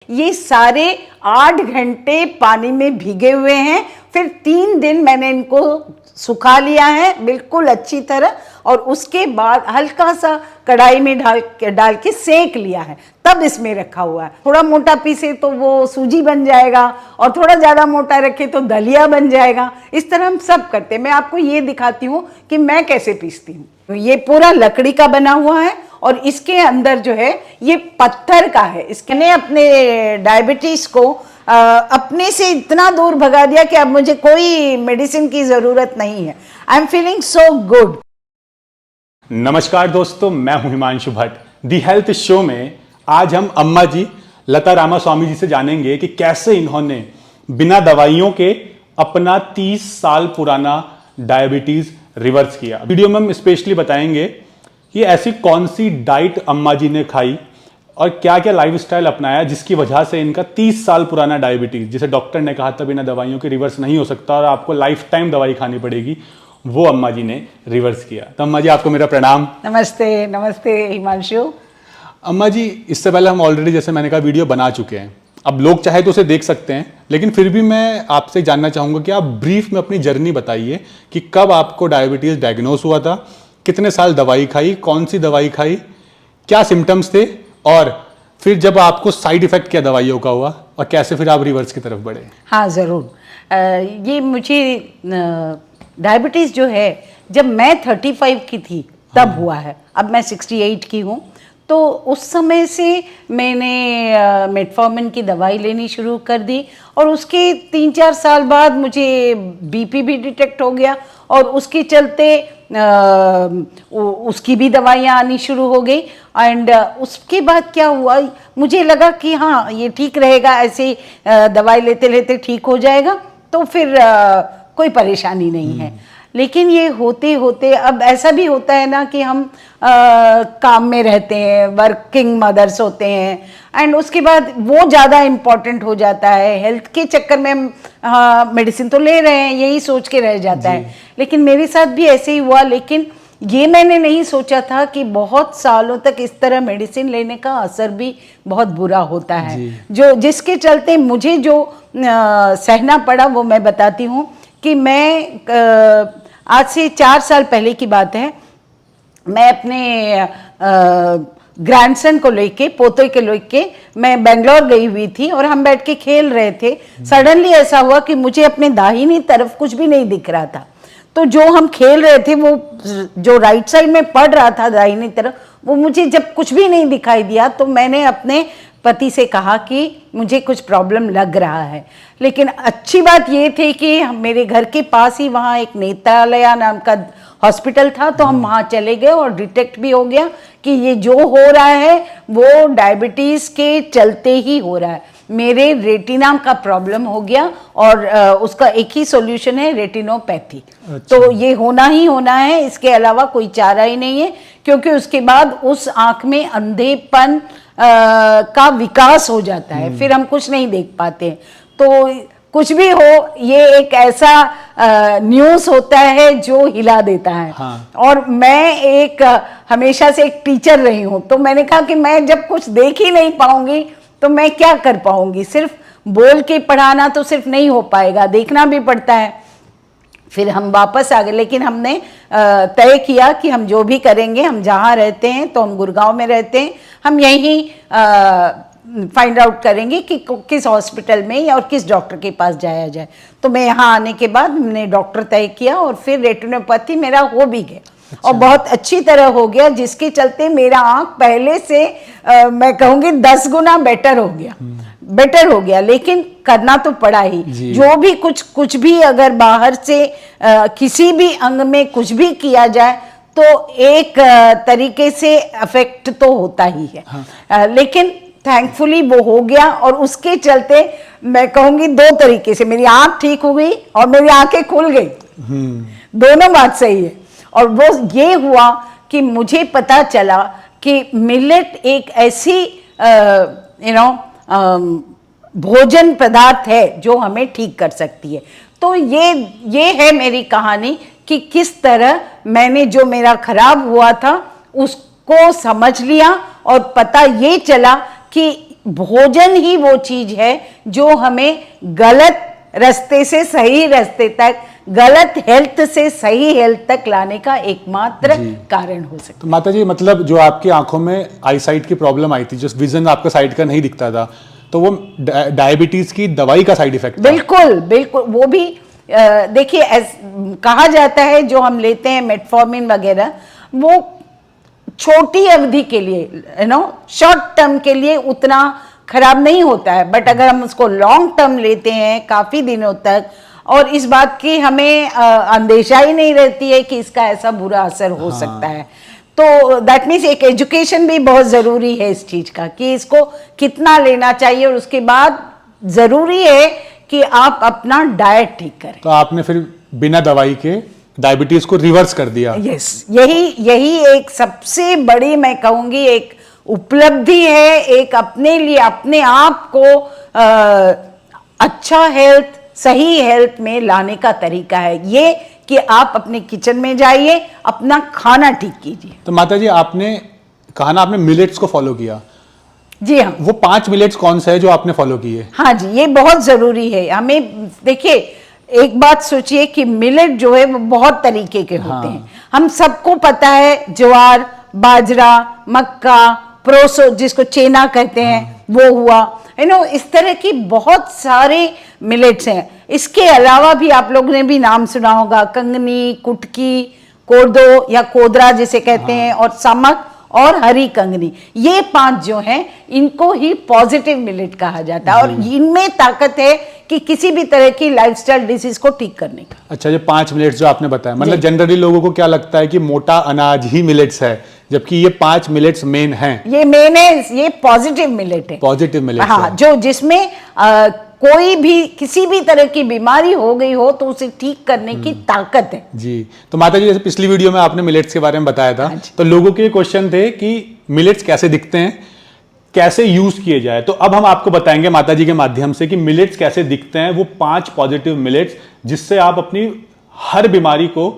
ये सारे 8 घंटे पानी में भीगे हुए हैं, फिर 3 दिन मैंने इनको सुखा लिया है बिल्कुल अच्छी तरह, और उसके बाद हल्का सा कढ़ाई में डाल के सेक लिया है, तब इसमें रखा हुआ है। थोड़ा मोटा पीसे तो वो सूजी बन जाएगा, और थोड़ा ज़्यादा मोटा रखे तो दलिया बन जाएगा। इस तरह हम सब करते हैं। मैं आपको ये दिखाती हूँ कि मैं कैसे पीसती हूँ। ये पूरा लकड़ी का बना हुआ है, और इसके अंदर जो है ये पत्थर का है। इसने अपने डायबिटीज़ को अपने से इतना दूर भगा दिया कि अब मुझे कोई मेडिसिन की ज़रूरत नहीं है। I am feeling so good. नमस्कार दोस्तों, मैं हूं Himanshu Bhatt. The health show में आज हम अम्मा जी लता रामास्वामी जी से जानेंगे कि कैसे इन्होंने बिना दवाइयों के अपना 30 साल पुराना डायबिटीज रिवर्स किया। वीडियो में हम स्पेशली बताएंगे कि ऐसी कौन सी डाइट अम्मा जी ने खाई और क्या क्या लाइफस्टाइल अपनाया जिसकी वजह से इनका 30 साल पुराना डायबिटीज, जिसे डॉक्टर ने कहा था बिना दवाइयों के रिवर्स नहीं हो सकता और आपको लाइफ टाइम दवाई खानी पड़ेगी, वो अम्मा जी ने रिवर्स किया। तो अम्मा जी, आपको मेरा प्रणाम। नमस्ते। नमस्ते हिमांशु। अम्मा जी, इससे पहले हम ऑलरेडी, जैसे मैंने कहा, वीडियो बना चुके हैं। अब लोग चाहे तो उसे देख सकते हैं, लेकिन फिर भी मैं आपसे जानना चाहूँगा कि आप ब्रीफ में अपनी जर्नी बताइए कि कब आपको डायबिटीज़ डायग्नोस हुआ था, कितने साल दवाई खाई, कौन सी दवाई खाई, क्या सिम्टम्स थे, और फिर जब आपको साइड इफेक्ट क्या दवाइयों का हुआ और कैसे फिर आप रिवर्स की तरफ बढ़े। हाँ ज़रूर। ये मुझे डायबिटीज़ जो है जब मैं 35 की थी तब हुआ है। अब मैं 68 की हूँ, तो उस समय से मैंने मेटफॉर्मिन की दवाई लेनी शुरू कर दी, और उसके 3-4 साल बाद मुझे बीपी भी डिटेक्ट हो गया, और उसके चलते उसकी भी दवाइयाँ आनी शुरू हो गई। एंड उसके बाद क्या हुआ, मुझे लगा कि हाँ ये ठीक रहेगा, ऐसे दवाई लेते लेते ठीक हो जाएगा, तो फिर कोई परेशानी नहीं है। लेकिन ये होते होते अब ऐसा भी होता है ना कि हम काम में रहते हैं, वर्किंग मदर्स होते हैं, एंड उसके बाद वो ज़्यादा इम्पॉर्टेंट हो जाता है। हेल्थ के चक्कर में हम मेडिसिन तो ले रहे हैं, यही सोच के रह जाता है। लेकिन मेरे साथ भी ऐसे ही हुआ, लेकिन ये मैंने नहीं सोचा था कि बहुत सालों तक इस तरह मेडिसिन लेने का असर भी बहुत बुरा होता है, जो जिसके चलते मुझे जो सहना पड़ा वो मैं बताती हूँ। कि मैं आज से 4 साल पहले की बात है, मैं अपने ग्रैंडसन को लेके, पोते के लेके मैं बेंगलोर गई हुई थी, और हम बैठ के खेल रहे थे। सडनली ऐसा हुआ कि मुझे अपने दाहिनी तरफ कुछ भी नहीं दिख रहा था। तो जो हम खेल रहे थे, वो जो राइट साइड में पड़ रहा था दाहिनी तरफ, वो मुझे जब कुछ भी नहीं दिखाई दिया, तो मैंने अपने पति से कहा कि मुझे कुछ प्रॉब्लम लग रहा है। लेकिन अच्छी बात ये थी कि मेरे घर के पास ही वहाँ एक नेत्रालया नाम का हॉस्पिटल था, तो हम वहाँ चले गए और डिटेक्ट भी हो गया कि ये जो हो रहा है वो डायबिटीज़ के चलते ही हो रहा है। मेरे रेटिना का प्रॉब्लम हो गया, और उसका एक ही सॉल्यूशन है, रेटिनोपैथी। अच्छा। तो ये होना ही होना है, इसके अलावा कोई चारा ही नहीं है, क्योंकि उसके बाद उस आँख में अंधेपन का विकास हो जाता है, फिर हम कुछ नहीं देख पाते। तो कुछ भी हो, ये एक ऐसा न्यूज़ होता है जो हिला देता है। हाँ। और मैं एक हमेशा से एक टीचर रही हूँ, तो मैंने कहा कि मैं जब कुछ देख ही नहीं पाऊंगी तो मैं क्या कर पाऊंगी। सिर्फ बोल के पढ़ाना तो सिर्फ नहीं हो पाएगा, देखना भी पड़ता है। फिर हम वापस आ गए, लेकिन हमने तय किया कि हम जो भी करेंगे, हम जहाँ रहते हैं, तो हम गुड़गांव में रहते हैं, हम यहीं फाइंड आउट करेंगे कि किस हॉस्पिटल में और किस डॉक्टर के पास जाया जाए। तो मैं यहाँ आने के बाद हमने डॉक्टर तय किया, और फिर रेटिनोपैथी मेरा हो भी गया। अच्छा। और बहुत अच्छी तरह हो गया, जिसके चलते मेरा आँख पहले से मैं कहूँगी 10 गुना बेटर हो गया। लेकिन करना तो पड़ा ही। जो भी कुछ भी अगर बाहर से किसी भी अंग में कुछ भी किया जाए, तो एक तरीके से अफेक्ट तो होता ही है। हाँ। लेकिन थैंकफुली वो हो गया, और उसके चलते मैं कहूँगी 2 तरीके से मेरी आँख ठीक हो गई और मेरी आँखें खुल गई। दोनों बात सही है। और वो ये हुआ कि मुझे पता चला कि मिलेट एक ऐसी भोजन पदार्थ है जो हमें ठीक कर सकती है। तो ये है मेरी कहानी कि किस तरह मैंने जो मेरा खराब हुआ था उसको समझ लिया, और पता ये चला कि भोजन ही वो चीज है जो हमें गलत रास्ते से सही रास्ते तक, गलत हेल्थ से सही हेल्थ तक लाने का एकमात्र कारण हो सकता है। तो माता जी मतलब जो आपकी आंखों में आई साइट की प्रॉब्लम आई थी, जो विजन आपका साइड का नहीं दिखता था, तो वो डायबिटीज की दवाई का साइड इफेक्ट था? बिल्कुल बिल्कुल। वो भी देखिए कहा जाता है जो हम लेते हैं मेटफॉर्मिन वगैरह, वो छोटी अवधि के लिए शॉर्ट टर्म के लिए उतना खराब नहीं होता है, बट अगर हम उसको लॉन्ग टर्म लेते हैं काफी दिनों तक, और इस बात की हमें अंदेशा ही नहीं रहती है कि इसका ऐसा बुरा असर हो सकता है, तो दैट मीन्स एक एजुकेशन भी बहुत जरूरी है इस चीज का कि इसको कितना लेना चाहिए, और उसके बाद जरूरी है कि आप अपना डाइट ठीक करें। तो आपने फिर बिना दवाई के डायबिटीज को रिवर्स कर दिया? यस, यही एक सबसे बड़ी मैं कहूंगी एक उपलब्धि है, एक अपने लिए अपने आप को अच्छा हेल्थ, सही हेल्थ में लाने का तरीका है ये कि आप अपने किचन में जाइए, अपना खाना ठीक कीजिए। तो माता जी आपने कहा ना आपने मिलेट्स को फॉलो किया, जी हाँ। वो 5 मिलेट्स कौन से है जो आपने फॉलो किए? हाँ जी, ये बहुत जरूरी है हमें। देखिए एक बात सोचिए कि मिलेट जो है वो बहुत तरीके के होते हैं। हम सबको पता है ज्वार, बाजरा, मक्का, प्रोसो जिसको चेना कहते हैं वो हुआ, इस तरह की बहुत सारे मिलेट्स हैं। इसके अलावा भी आप लोगों ने भी नाम सुना होगा, कंगनी, कुटकी, कोदो या कोदरा जिसे कहते हैं, और समक और हरी कंगनी, ये 5 जो हैं इनको ही पॉजिटिव मिलेट कहा जाता है, और इनमें ताकत है कि किसी भी तरह की लाइफस्टाइल डिसीज को ठीक करने का। अच्छा, ये 5 मिलेट्स जो आपने बताया, मतलब जनरली लोगों को क्या लगता है कि मोटा अनाज ही मिलेट्स है, जबकि ये 5 मिलेट्स मेन हैं। ये मेन है, ये पॉजिटिव मिलेट है। पॉजिटिव मिलेट्स हाँ, जो जिसमें कोई भी किसी भी तरह की बीमारी हो गई हो तो उसे ठीक करने की ताकत है। जी। तो माता जी जैसे पिछली वीडियो में आपने मिलेट्स के बारे में बताया था, तो लोगों के क्वेश्चन थे कि मिलेट्स कैसे दिखते हैं, कैसे यूज किए जाए, तो अब हम आपको बताएंगे माता जी के माध्यम से कि मिलेट्स कैसे दिखते हैं, वो 5 पॉजिटिव मिलेट्स जिससे आप अपनी हर बीमारी को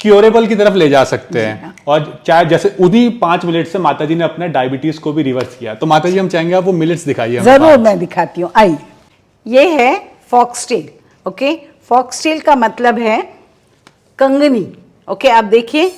क्योरेबल की तरफ ले जा सकते हैं। और चाहे जैसे उन्हीं 5 मिलेट्स से माता जी ने अपने डायबिटीज को भी रिवर्स किया। तो माता जी हम चाहेंगे आप वो मिलेट्स दिखाइए। जरूर, मैं दिखाती हूँ, आइए। ये है फॉक्सटेल। ओके, फॉक्सटेल का मतलब है कंगनी। ओके, आप देखिए,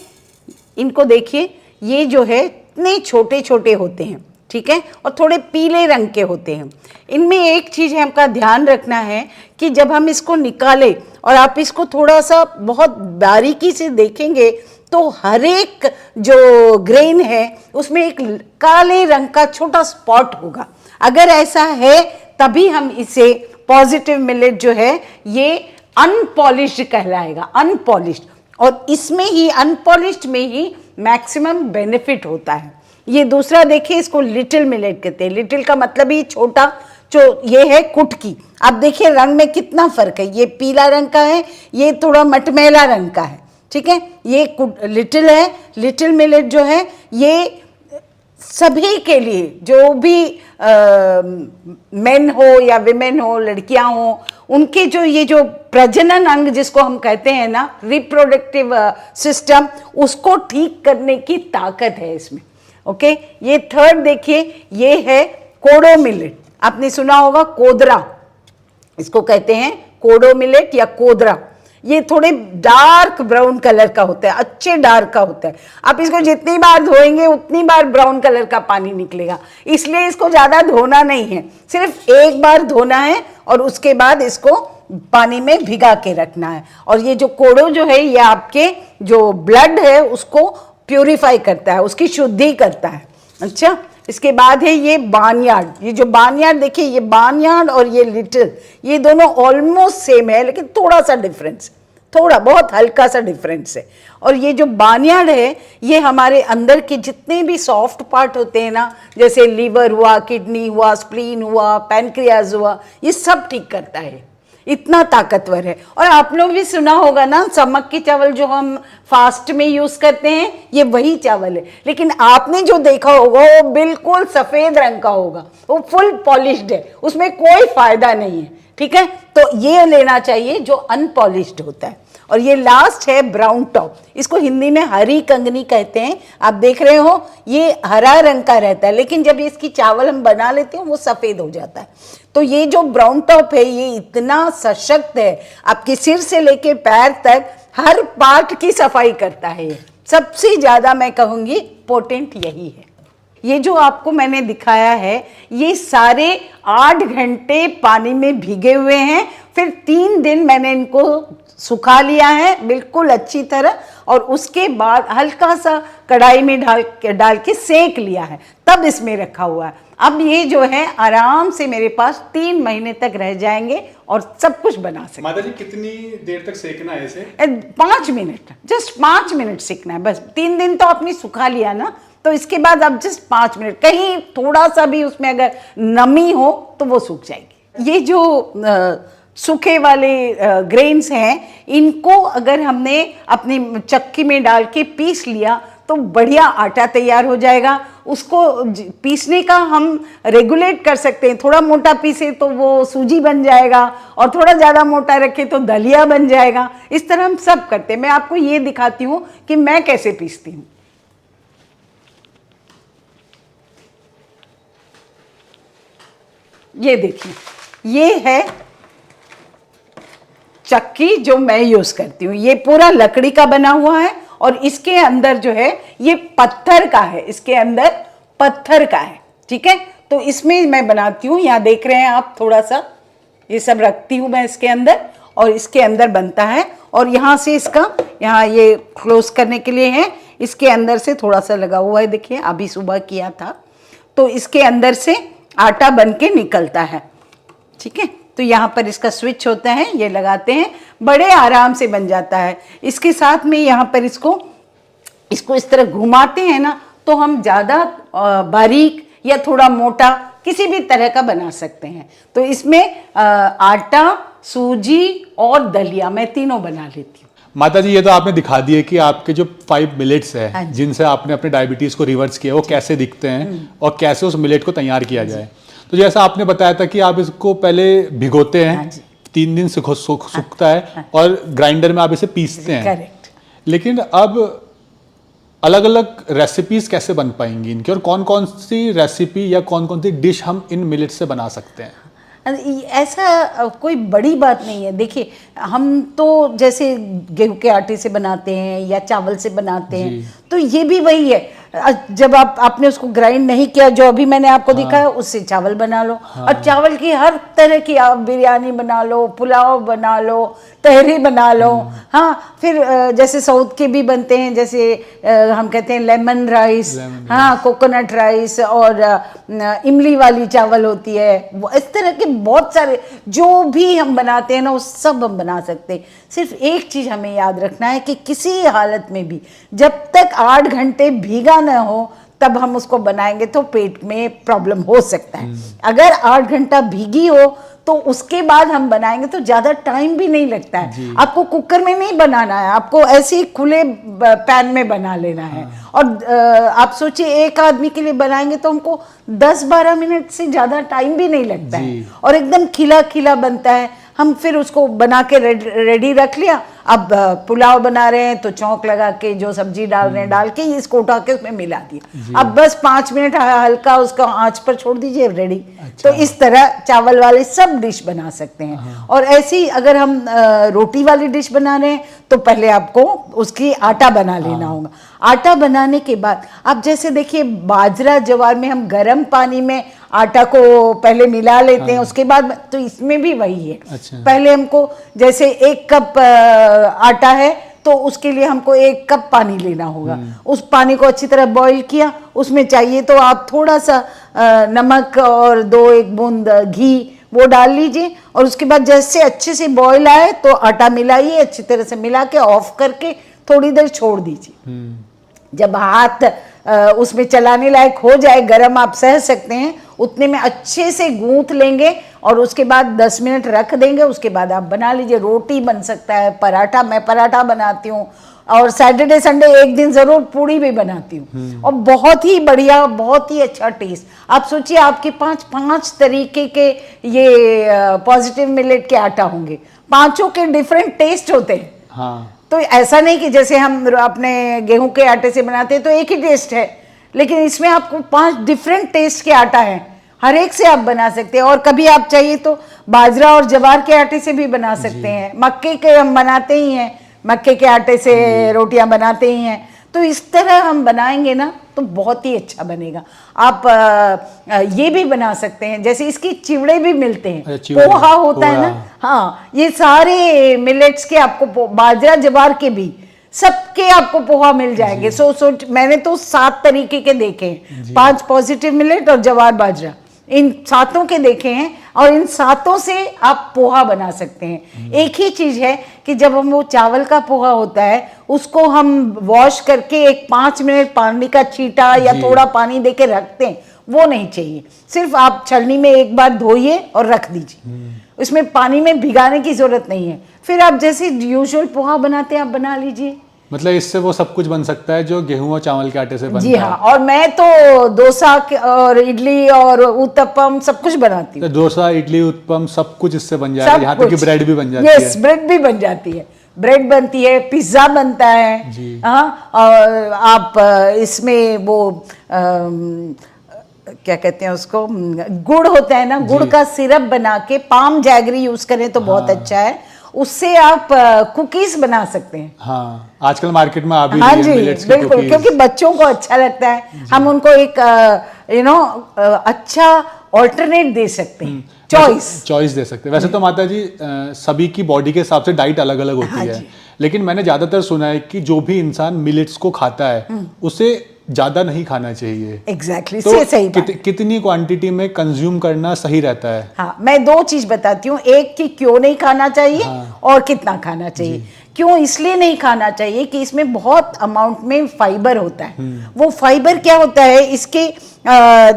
इनको देखिए, ये जो है इतने छोटे छोटे होते हैं, ठीक है, और थोड़े पीले रंग के होते हैं। इनमें एक चीज है हमका ध्यान रखना है कि जब हम इसको निकालें और आप इसको थोड़ा सा बहुत बारीकी से देखेंगे तो हर एक जो ग्रेन है उसमें एक काले रंग का छोटा स्पॉट होगा। अगर ऐसा है तभी हम इसे पॉजिटिव मिलेट जो है ये अनपॉलिश्ड कहलाएगा, अनपॉलिश्ड, और इसमें ही अनपॉलिश्ड में ही मैक्सिमम बेनिफिट होता है। ये दूसरा देखिए, इसको लिटिल मिलेट कहते हैं। लिटिल का मतलब ही छोटा, जो ये है कुटकी। आप देखिए रंग में कितना फर्क है, ये पीला रंग का है, ये थोड़ा मटमैला रंग का है, ठीक है, ये लिटिल है। लिटिल मिलेट जो है ये सभी के लिए, जो भी मेन हो या विमेन हो, लड़कियां हो, उनके जो ये जो प्रजनन अंग जिसको हम कहते हैं ना, रिप्रोडक्टिव सिस्टम, उसको ठीक करने की ताकत है इसमें। ओके, ये थर्ड देखिए, ये है कोडो मिलेट। आपने सुना होगा कोदरा, इसको कहते हैं कोडो मिलेट या कोदरा। ये थोड़े डार्क ब्राउन कलर का होता है, अच्छे डार्क का होता है। आप इसको जितनी बार धोएंगे उतनी बार ब्राउन कलर का पानी निकलेगा, इसलिए इसको ज्यादा धोना नहीं है, सिर्फ एक बार धोना है और उसके बाद इसको पानी में भिगा के रखना है। और ये जो कोडो जो है ये आपके जो ब्लड है उसको प्यूरिफाई करता है, उसकी शुद्धि करता है। अच्छा, इसके बाद है ये बार्नयार्ड। ये जो बार्नयार्ड देखिए, ये बार्नयार्ड और ये लिटिल, ये दोनों ऑलमोस्ट सेम है, लेकिन थोड़ा सा डिफरेंस, थोड़ा बहुत हल्का सा डिफरेंस है। और ये जो बार्नयार्ड है ये हमारे अंदर के जितने भी सॉफ्ट पार्ट होते हैं ना, जैसे लीवर हुआ, किडनी हुआ, स्प्लीन हुआ, पैनक्रियाज हुआ, ये सब ठीक करता है, इतना ताकतवर है। और आप लोग भी सुना होगा ना, समक के चावल जो हम फास्ट में यूज करते हैं, ये वही चावल है, लेकिन आपने जो देखा होगा वो बिल्कुल सफेद रंग का होगा, वो फुल पॉलिश्ड है, उसमें कोई फायदा नहीं है, ठीक है। तो ये लेना चाहिए जो अनपॉलिश्ड होता है। और ये लास्ट है ब्राउन टॉप, इसको हिंदी में हरी कंगनी कहते हैं। आप देख रहे हो ये हरा रंग का रहता है, लेकिन जब इसकी चावल हम बना लेते हैं वो सफेद हो जाता है। तो ये जो ब्राउन टॉप है ये इतना सशक्त है, आपके सिर से लेके पैर तक हर पार्ट की सफाई करता है। ये सबसे ज्यादा मैं कहूंगी पोटेंट यही है। ये जो आपको मैंने दिखाया है ये सारे 8 घंटे पानी में भीगे हुए हैं, फिर 3 दिन मैंने इनको सुखा लिया है बिल्कुल अच्छी तरह, और उसके बाद हल्का सा कढ़ाई में डाल के सेक लिया है, तब इसमें रखा हुआ है। अब ये जो है आराम से मेरे पास 3 महीने तक रह जाएंगे और सब कुछ बना सकते। माता जी कितनी देर तक सेकना है इसे? 5 मिनट, जस्ट 5 मिनट सेकना है बस। 3 दिन तो आपने सुखा लिया ना, तो इसके बाद आप जस्ट 5 मिनट, कहीं थोड़ा सा भी उसमें अगर नमी हो तो वो सूख जाएगी। ये जो सूखे वाले ग्रेन्स हैं इनको अगर हमने अपनी चक्की में डाल के पीस लिया तो बढ़िया आटा तैयार हो जाएगा। उसको पीसने का हम रेगुलेट कर सकते हैं, थोड़ा मोटा पीसे तो वो सूजी बन जाएगा और थोड़ा ज़्यादा मोटा रखे तो दलिया बन जाएगा। इस तरह हम सब करते हैं। मैं आपको ये दिखाती हूँ कि मैं कैसे पीसती हूँ। ये देखिए, ये है चक्की जो मैं यूज करती हूँ। ये पूरा लकड़ी का बना हुआ है और इसके अंदर जो है ये पत्थर का है, इसके अंदर पत्थर का है, ठीक है। तो इसमें मैं बनाती हूँ, यहाँ देख रहे हैं आप, थोड़ा सा ये सब रखती हूँ मैं इसके अंदर और इसके अंदर बनता है। और यहाँ से इसका, यहाँ ये क्लोज करने के लिए है, इसके अंदर से थोड़ा सा लगा हुआ है, देखिए अभी सुबह किया था। तो इसके अंदर से आटा बन के निकलता है, ठीक है। तो यहाँ पर इसका स्विच होता है, ये लगाते हैं, बड़े आराम से बन जाता है। इसके साथ में यहाँ पर इसको इस तरह घुमाते हैं ना, तो हम ज़्यादा बारीक या थोड़ा मोटा किसी भी तरह का बना सकते हैं। तो इसमें आटा, सूजी और दलिया मैं तीनों बना लेती हूँ। माता जी ये तो आपने दिखा दिए कि आपके जो 5 मिलेट्स है, हाँ जिनसे आपने अपने डायबिटीज को रिवर्स किया, वो कैसे दिखते हैं और कैसे उस मिलेट को तैयार किया जाए। तो जैसा आपने बताया था कि आप इसको पहले भिगोते हैं, 3 दिन सूखता है और ग्राइंडर में आप इसे पीसते हैं। करेक्ट। लेकिन अब अलग अलग रेसिपीज कैसे बन पाएंगी इनकी, और कौन कौन सी रेसिपी या कौन कौन सी डिश हम इन मिलेट से बना सकते हैं? ऐसा कोई बड़ी बात नहीं है। देखिए हम तो जैसे गेहूं के आटे से बनाते हैं या चावल से बनाते हैं, तो ये भी वही है। जब आपने उसको ग्राइंड नहीं किया, जो अभी मैंने आपको दिखाया, उससे चावल बना लो। और चावल की हर तरह की आप बिरयानी बना लो, पुलाव बना लो, तहरी बना लो। हाँ, फिर जैसे साउथ के भी बनते हैं, जैसे हम कहते हैं लेमन राइस, हाँ, कोकोनट राइस, और इमली वाली चावल होती है। इस तरह के बहुत सारे जो भी हम बनाते हैं ना, वो सब हम बना सकते हैं। सिर्फ एक चीज़ हमें याद रखना है कि किसी हालत में भी जब तक 8 घंटे भीगा न हो तब हम उसको बनाएंगे तो पेट में प्रॉब्लम हो सकता है। अगर 8 घंटा भीगी हो तो उसके बाद हम बनाएंगे तो ज़्यादा टाइम भी नहीं लगता है। आपको कुकर में नहीं बनाना है, आपको ऐसे ही खुले पैन में बना लेना है। और आप सोचिए एक आदमी के लिए बनाएंगे तो हमको 10-12 मिनट से ज़्यादा टाइम भी नहीं लगता है और एकदम खिला खिला बनता है। हम फिर उसको बना के रेडी रख लिया। अब पुलाव बना रहे हैं तो चौंक लगा के जो सब्जी डाल रहे हैं डाल के इसको उठा के उसमें मिला दिया। अब बस 5 मिनट हल्का उसका आंच पर छोड़ दीजिए, रेडी। तो इस तरह चावल वाले सब डिश बना सकते हैं। और ऐसे ही अगर हम रोटी वाली डिश बना रहे हैं तो पहले आपको उसकी आटा बना लेना होगा। आटा बनाने के बाद आप जैसे देखिए बाजरा ज्वार में हम गर्म पानी में आटा को पहले मिला लेते हैं, उसके बाद, तो इसमें भी वही है। पहले हमको जैसे 1 कप आटा है तो उसके लिए हमको 1 कप पानी लेना होगा। उस पानी को अच्छी तरह बॉईल किया, उसमें चाहिए तो आप थोड़ा सा नमक और 2-1 बूंद घी वो डाल लीजिए। और उसके बाद जैसे अच्छे से बॉईल आए तो आटा मिलाइए, अच्छी तरह से मिला के ऑफ करके थोड़ी देर छोड़ दीजिए। जब हाथ उसमें चलाने लायक हो जाए, गरम आप सह सकते हैं, उतने में अच्छे से गूंथ लेंगे और उसके बाद 10 मिनट रख देंगे। उसके बाद आप बना लीजिए। रोटी बन सकता है, पराठा, मैं पराठा बनाती हूँ, और सैटरडे संडे एक दिन ज़रूर पूड़ी भी बनाती हूँ, और बहुत ही बढ़िया, बहुत ही अच्छा टेस्ट। आप सोचिए आपके 5 तरीके के ये पॉजिटिव मिलेट के आटा होंगे, 5 के डिफरेंट टेस्ट होते हैं। हाँ। तो ऐसा नहीं कि जैसे हम अपने गेहूं के आटे से बनाते हैं तो एक ही टेस्ट है, लेकिन इसमें आपको 5 डिफरेंट टेस्ट के आटा है, हर एक से आप बना सकते हैं। और कभी आप चाहिए तो बाजरा और जवार के आटे से भी बना सकते हैं, मक्के के हम बनाते ही हैं, मक्के के आटे से रोटियां बनाते ही हैं। तो इस तरह हम बनाएंगे ना तो बहुत ही अच्छा बनेगा। आप ये भी बना सकते हैं, जैसे इसकी चिवड़े भी मिलते हैं, पोहा होता है ना, हाँ, ये सारे मिलेट्स के आपको, बाजरा जवार के भी, सबके आपको पोहा मिल जाएंगे। सो मैंने तो 7 तरीके के देखे हैं, 5 पॉजिटिव मिलेट और जवार बाजरा, इन 7 के देखे हैं, और इन 7 से आप पोहा बना सकते हैं। एक ही चीज है कि जब हम वो चावल का पोहा होता है उसको हम वॉश करके एक 5 मिनट पानी का छींटा या थोड़ा पानी देके रखते हैं, वो नहीं चाहिए। सिर्फ आप छलनी में एक बार धोइए और रख दीजिए, उसमें पानी में भिगाने की जरूरत नहीं है। फिर आप जैसे यूजुअल पोहा बनाते हैं आप बना लीजिए। मतलब इससे वो सब कुछ बन सकता है जो गेहूं और चावल के आटे से बनता जी हाँ, और मैं तो डोसा और इडली और उत्तपम सब कुछ बनाती हूँ। तो डोसा, इडली, उत्तपम सब कुछ इससे बन जाएगा, यहाँ तक कि ब्रेड भी बन जाती है। यस, ब्रेड भी बन जाती है, ब्रेड बनती है, पिज्जा बनता है। हाँ, और आप इसमें वो क्या कहते हैं उसको, गुड़ होता है ना, गुड़ का सिरप बना के, पाम जैगरी यूज करें तो बहुत अच्छा है, उससे आप कुकीज बना सकते हैं। हाँ, आजकल मार्केट में आ भी हाँ रही जी, है मिलेट्स की बिल्कुल, कुकीज। क्योंकि बच्चों को अच्छा लगता है, हम उनको एक अच्छा ऑल्टरनेट दे सकते हैं, चॉइस दे सकते हैं। वैसे तो माता जी सभी की बॉडी के हिसाब से डाइट अलग अलग होती है, लेकिन मैंने ज्यादातर सुना है कि जो भी इंसान मिलेट्स को खाता है उसे ज्यादा नहीं खाना चाहिए। एग्जैक्टली, तो सही बात। कितनी क्वांटिटी में कंज्यूम करना सही रहता है? हाँ, मैं 2 चीज बताती हूँ, एक कि क्यों नहीं खाना चाहिए, और कितना खाना चाहिए। क्यों इसलिए नहीं खाना चाहिए कि इसमें बहुत अमाउंट में फाइबर होता है। वो फाइबर क्या होता है, इसके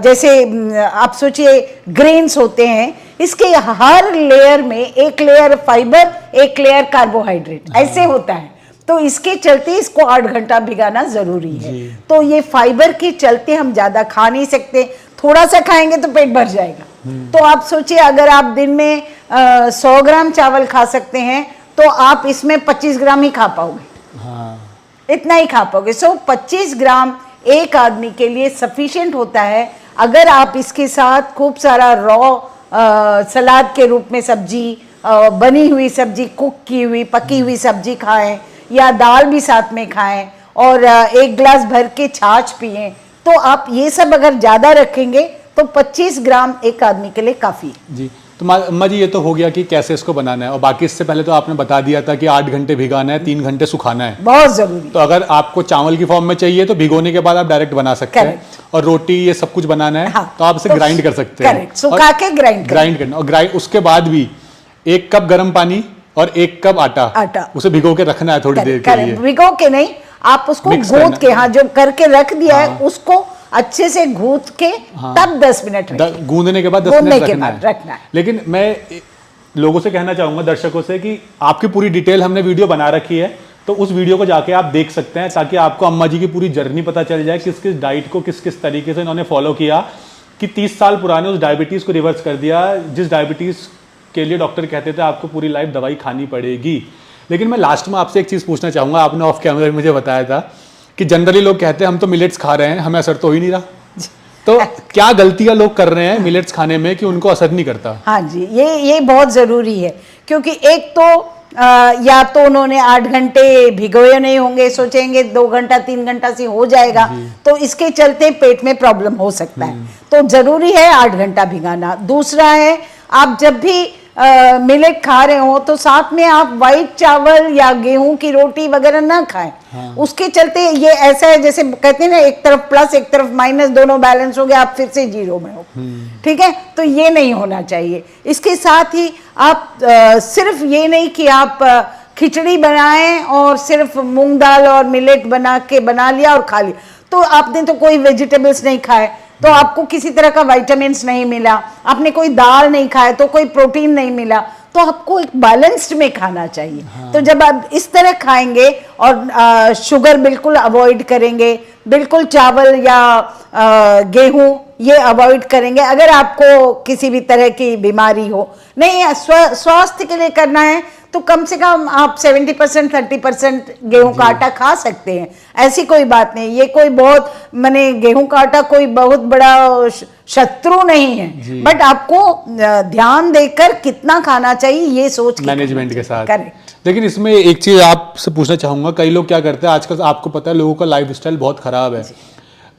जैसे आप सोचिए ग्रेन्स होते हैं, इसके हर लेयर में एक लेयर फाइबर, एक लेयर कार्बोहाइड्रेट, ऐसे होता है। तो इसके चलते इसको 8 घंटा भिगाना जरूरी है। तो ये फाइबर के चलते हम ज्यादा खा नहीं सकते, थोड़ा सा खाएंगे तो पेट भर जाएगा। तो आप सोचिए अगर आप दिन में 100 ग्राम चावल खा सकते हैं तो आप इसमें 25 ग्राम ही खा पाओगे। हाँ। इतना ही खा पाओगे। 25 ग्राम एक आदमी के लिए सफिशिएंट होता है। अगर आप इसके साथ खूब सारा रॉ सलाद के रूप में सब्जी, बनी हुई सब्जी, कुक की हुई पकी हुई सब्जी खाएं, या दाल भी साथ में खाएं, और 1 गिलास भर के छाछ पिएं, तो आप ये सब अगर ज्यादा रखेंगे तो 25 ग्राम एक आदमी के लिए काफी। जी, तो अम्मा जी ये तो हो गया कि कैसे इसको बनाना है, और बाकी इससे पहले तो आपने बता दिया था कि 8 घंटे भिगाना है, 3 घंटे सुखाना है, बहुत जरूरी। तो अगर आपको चावल की फॉर्म में चाहिए तो भिगोने के बाद आप डायरेक्ट बना सकते हैं, और रोटी ये सब कुछ बनाना है। हाँ, तो आप इसे ग्राइंड कर सकते हैं, सुखा के ग्राइंड करना, और उसके बाद भी 1 कप गर्म पानी और 1 कप आटा उसे भिगो के रखना है थोड़ी देर के लिए। भिगो के नहीं, आप उसको गूंथ के, हाँ, जो करके रख दिया है उसको अच्छे से गूंथ के तब 10 मिनट गूंदने के बाद 10 मिनट रखना है। लेकिन मैं लोगों से कहना चाहूंगा, दर्शकों से, कि आपकी पूरी डिटेल हमने वीडियो बना रखी है, तो उस वीडियो को जाके आप देख सकते हैं, ताकि आपको अम्मा जी की पूरी जर्नी पता चल जाए, किस किस डाइट को किस किस तरीके से इन्होंने फॉलो किया, कि 30 साल पुराने उस डायबिटीज को रिवर्स कर दिया, जिस डायबिटीज के लिए डॉक्टर कहते थे आपको पूरी लाइफ दवाई खानी पड़ेगी। लेकिन मैं लास्ट में आपसे एक चीज़ पूछना चाहूँगा, आपने ऑफ कैमरा मुझे बताया था कि जनरली लोग कहते हैं हम तो मिलेट्स खा रहे हैं, हमें असर तो हो ही नहीं रहा, तो क्या गलतियां लोग कर रहे हैं मिलेट्स खाने में कि उनको असर नहीं करता? हाँ जी, ये बहुत ज़रूरी है, क्योंकि एक तो या तो उन्होंने 8 घंटे भिगोए नहीं होंगे, सोचेंगे 2 घंटा 3 घंटा से हो जाएगा, तो इसके चलते पेट में प्रॉब्लम हो सकता है। तो ज़रूरी है 8 घंटा भिगाना। दूसरा है, आप जब भी मिलेट खा रहे हो तो साथ में आप वाइट चावल या गेहूं की रोटी वगैरह ना खाएं। हाँ। उसके चलते ये ऐसा है, जैसे कहते हैं ना, एक तरफ प्लस एक तरफ माइनस, दोनों बैलेंस हो गया, आप फिर से 0 में हो। ठीक है, तो ये नहीं होना चाहिए। इसके साथ ही आप सिर्फ ये नहीं कि आप खिचड़ी बनाएं और सिर्फ मूंग दाल और मिलेट बना लिया और खा लिया, तो आपने तो कोई वेजिटेबल्स नहीं खाए, तो आपको किसी तरह का विटामिन्स नहीं मिला, आपने कोई दाल नहीं खाया तो कोई प्रोटीन नहीं मिला, तो आपको एक बैलेंस्ड में खाना चाहिए। हाँ। तो जब आप इस तरह खाएंगे और शुगर बिल्कुल अवॉइड करेंगे, बिल्कुल चावल या गेहूं ये अवॉइड करेंगे। अगर आपको किसी भी तरह की बीमारी हो, नहीं स्वास्थ्य के लिए करना है, तो कम से कम आप 70% 30% गेहूं का आटा खा सकते हैं, ऐसी कोई बात नहीं। ये कोई बहुत माने गेहूं का आटा कोई बहुत बड़ा शत्रु नहीं है, बट आपको ध्यान देकर कितना खाना चाहिए ये सोच के मैनेजमेंट के साथ। करेक्ट। लेकिन इसमें एक चीज आपसे पूछना चाहूंगा, कई लोग क्या करते हैं आजकल, आपको पता है लोगों का लाइफस्टाइल बहुत खराब है,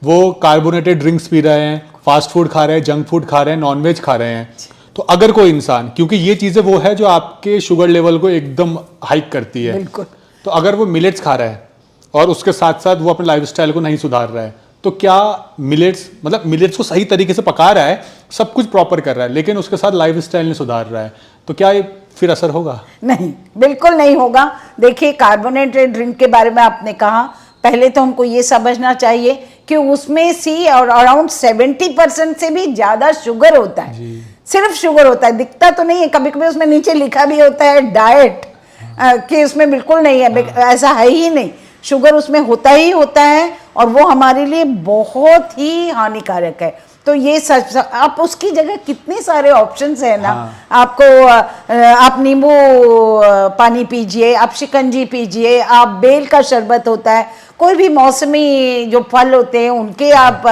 वो कार्बोनेटेड ड्रिंक्स पी रहे हैं, फास्ट फूड खा रहे हैं, जंक फूड खा रहे हैं, नॉनवेज खा रहे हैं। तो अगर कोई इंसान, क्योंकि ये चीजें वो है जो आपके शुगर लेवल को एकदम हाइक करती है, बिल्कुल। तो अगर वो मिलेट्स खा रहा है और उसके साथ साथ वो अपने लाइफस्टाइल को नहीं सुधार रहा है, तो क्या मिलेट्स, मतलब मिलेट्स को सही तरीके से पका रहा है, सब कुछ प्रॉपर कर रहा है, लेकिन उसके साथ लाइफस्टाइल नहीं सुधार रहा है, तो क्या ये फिर असर होगा? नहीं, बिल्कुल नहीं होगा। देखिए, कार्बोनेटेड ड्रिंक के बारे में आपने कहा, पहले तो हमको ये समझना चाहिए कि उसमें सी और अराउंड 70% से भी ज्यादा शुगर होता है। सिर्फ शुगर होता है, दिखता तो नहीं है, कभी कभी उसमें नीचे लिखा भी होता है डाइट, कि उसमें बिल्कुल नहीं है, ऐसा है ही नहीं। शुगर उसमें होता ही होता है और वो हमारे लिए बहुत ही हानिकारक है। तो ये सच, आप उसकी जगह कितने सारे ऑप्शंस हैं ना। आपको आप नींबू पानी पीजिए, आप शिकंजी पीजिए, आप बेल का शरबत होता है, कोई भी मौसमी जो फल होते हैं उनके आप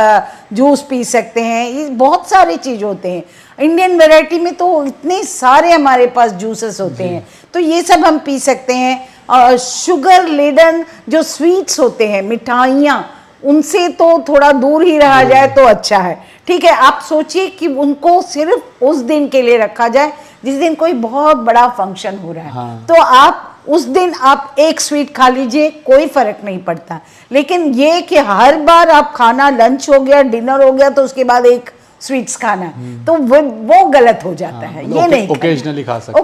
जूस पी सकते हैं। ये बहुत सारी चीज होते हैं। इंडियन वैरायटी में तो इतने सारे हमारे पास जूसेस होते हैं, तो ये सब हम पी सकते हैं। शुगर लेडन जो स्वीट्स होते हैं, मिठाइयाँ, उनसे तो थोड़ा दूर ही रहा जाए तो अच्छा है। ठीक है, आप सोचिए कि उनको सिर्फ उस दिन के लिए रखा जाए जिस दिन कोई बहुत बड़ा फंक्शन हो रहा है, तो आप उस दिन आप एक स्वीट खा लीजिए, कोई फर्क नहीं पड़ता। लेकिन ये कि हर बार आप खाना, लंच हो गया, डिनर हो गया, तो उसके बाद एक स्वीट्स खाना, तो वो गलत हो जाता है। ये नहीं, ओकेजनली खा सकते,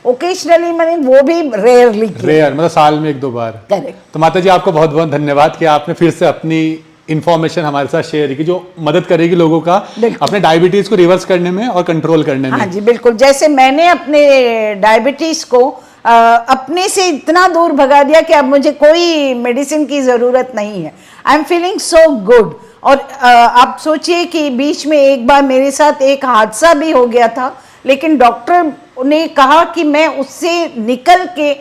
ओकेजनली माने वो भी रेयर, मतलब साल में 1-2 बार। करेक्ट। तो माता जी, आपको बहुत बहुत धन्यवाद कि आपने फिर से अपनी इंफॉर्मेशन हमारे साथ शेयर की, जो मदद करेगी लोगों का अपने डायबिटीज को रिवर्स करने में और कंट्रोल करने में। हाँ जी, बिल्कुल। जैसे मैंने अपने डायबिटीज को अपने से इतना दूर भगा दिया कि अब मुझे कोई मेडिसिन की जरूरत नहीं है। I am feeling so good. और आप सोचिए कि बीच में एक बार मेरे साथ एक हादसा भी हो गया था, लेकिन डॉक्टर ने कहा कि मैं उससे निकल के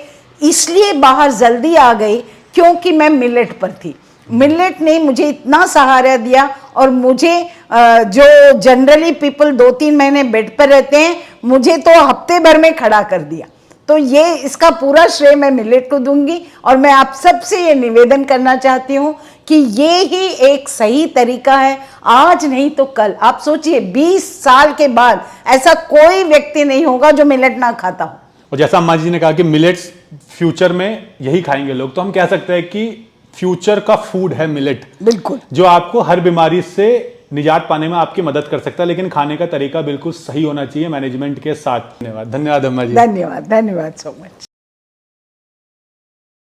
इसलिए बाहर जल्दी आ गई क्योंकि मैं मिलेट पर थी। मिलेट ने मुझे इतना सहारा दिया, और मुझे जो जनरली पीपल 2-3 महीने बेड पर रहते हैं, मुझे तो हफ्ते भर में खड़ा कर दिया। तो ये इसका पूरा श्रेय मैं मिलेट को दूंगी। और मैं आप सबसे ये निवेदन करना चाहती हूँ कि ये ही एक सही तरीका है, आज नहीं तो कल। आप सोचिए 20 साल के बाद ऐसा कोई व्यक्ति नहीं होगा जो मिलेट ना खाता हो। और जैसा अम्मा जी ने कहा कि मिलेट्स फ्यूचर में यही खाएंगे लोग, तो हम कह सकते हैं कि फ्यूचर का फूड है मिलेट, बिल्कुल, जो आपको हर बीमारी से निजात पाने में आपकी मदद कर सकता है, लेकिन खाने का तरीका बिल्कुल सही होना चाहिए मैनेजमेंट के साथ। धन्यवाद अम्मा जी। धन्यवाद सो मच।